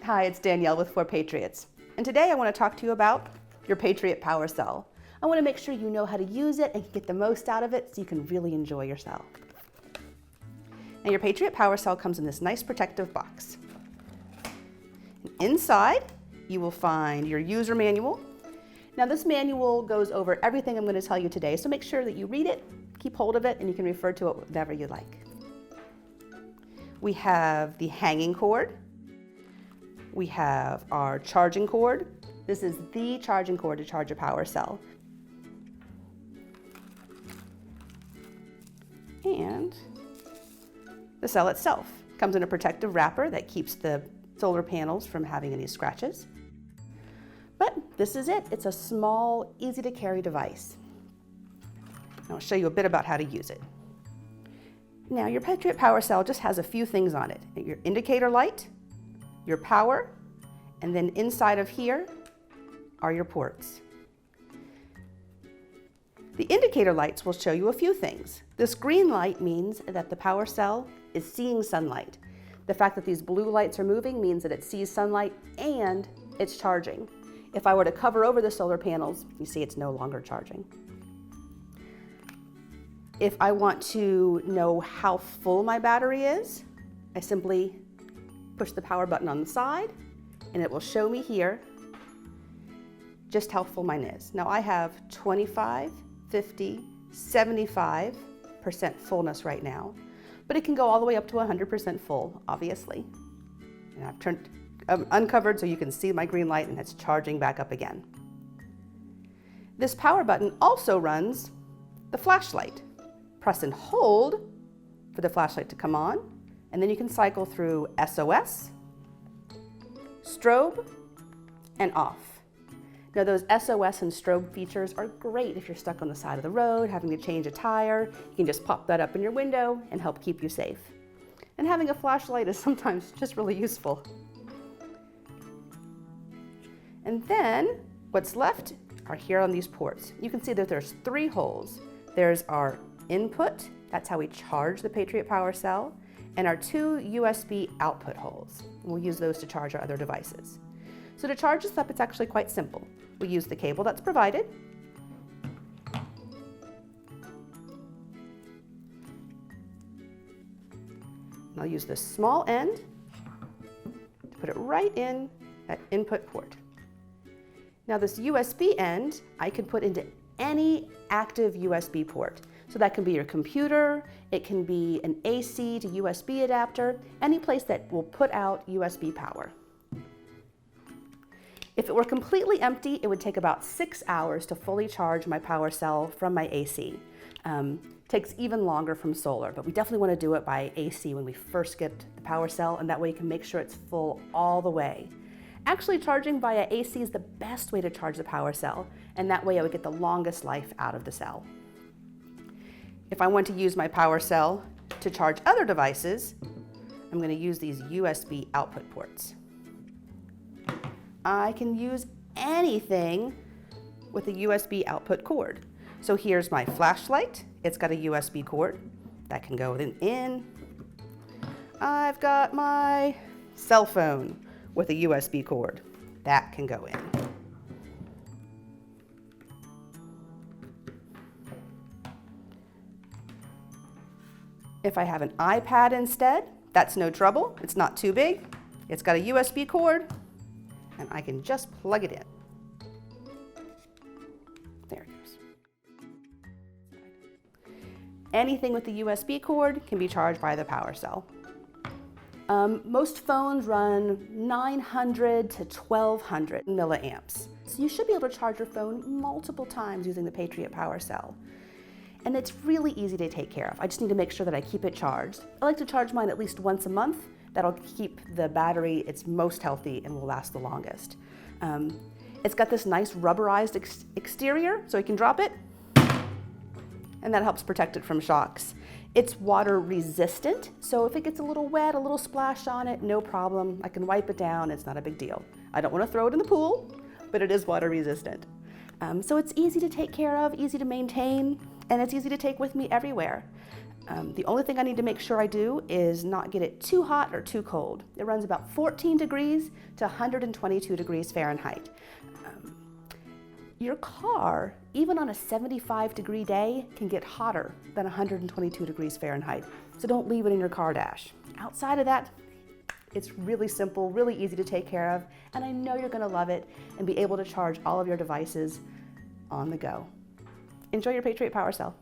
Hi, it's Danielle with 4Patriots. And today I want to talk to you about your Patriot Power Cell. I want to make sure you know how to use it and get the most out of it so you can really enjoy your cell. Now your Patriot Power Cell comes in this nice protective box. Inside, you will find your user manual. Now this manual goes over everything I'm going to tell you today, so make sure that you read it, keep hold of it, and you can refer to it whenever you like. We have the hanging cord. We have our charging cord. This is the charging cord to charge a power cell. And the cell itself comes in a protective wrapper that keeps the solar panels from having any scratches. But this is it. It's a small, easy to carry device. I'll show you a bit about how to use it. Now your Patriot Power Cell just has a few things on it. Your indicator light, your power, and then inside of here are your ports. The indicator lights will show you a few things. This green light means that the power cell is seeing sunlight. The fact that these blue lights are moving means that it sees sunlight and it's charging. If I were to cover over the solar panels, you see it's no longer charging. If I want to know how full my battery is, I simply push the power button on the side and it will show me here just how full mine is. Now I have 25, 50, 75% fullness right now, but it can go all the way up to 100% full, obviously. And I've turned uncovered so you can see my green light and it's charging back up again. This power button also runs the flashlight. Press and hold for the flashlight to come on, and then you can cycle through SOS, strobe, and off. Now those SOS and strobe features are great if you're stuck on the side of the road, having to change a tire. You can just pop that up in your window and help keep you safe. And having a flashlight is sometimes just really useful. And then what's left are here on these ports. You can see that there's 3 holes. There's our input, that's how we charge the Patriot Power Cell, and our 2 USB output holes. We'll use those to charge our other devices. So to charge this up, it's actually quite simple. We use the cable that's provided. And I'll use this small end to put it right in that input port. Now this USB end, I can put into any active USB port. So that can be your computer, it can be an AC to USB adapter, any place that will put out USB power. If it were completely empty, it would take about 6 hours to fully charge my power cell from my AC. Takes even longer from solar, but we definitely want to do it by AC when we first get the power cell, and that way you can make sure it's full all the way. Actually, charging via AC is the best way to charge the power cell, and that way I would get the longest life out of the cell. If I want to use my power cell to charge other devices, I'm going to use these USB output ports. I can use anything with a USB output cord. So here's my flashlight. It's got a USB cord that can go in. I've got my cell phone with a USB cord that can go in. If I have an iPad instead, that's no trouble. It's not too big. It's got a USB cord, and I can just plug it in. There it goes. Anything with the USB cord can be charged by the power cell. Most phones run 900 to 1200 milliamps. So you should be able to charge your phone multiple times using the Patriot Power Cell. And it's really easy to take care of. I just need to make sure that I keep it charged. I like to charge mine at least once a month. That'll keep the battery its most healthy and will last the longest. It's got this nice rubberized exterior, so you can drop it, and that helps protect it from shocks. It's water resistant, so if it gets a little wet, a little splash on it, no problem. I can wipe it down, it's not a big deal. I don't want to throw it in the pool, but it is water resistant. So it's easy to take care of, easy to maintain, and it's easy to take with me everywhere. The only thing I need to make sure I do is not get it too hot or too cold. It runs about 14 degrees to 122 degrees Fahrenheit. Your car, even on a 75-degree day, can get hotter than 122 degrees Fahrenheit. So don't leave it in your car dash. Outside of that, it's really simple, really easy to take care of, and I know you're gonna love it and be able to charge all of your devices on the go. Enjoy your Patriot Power Cell.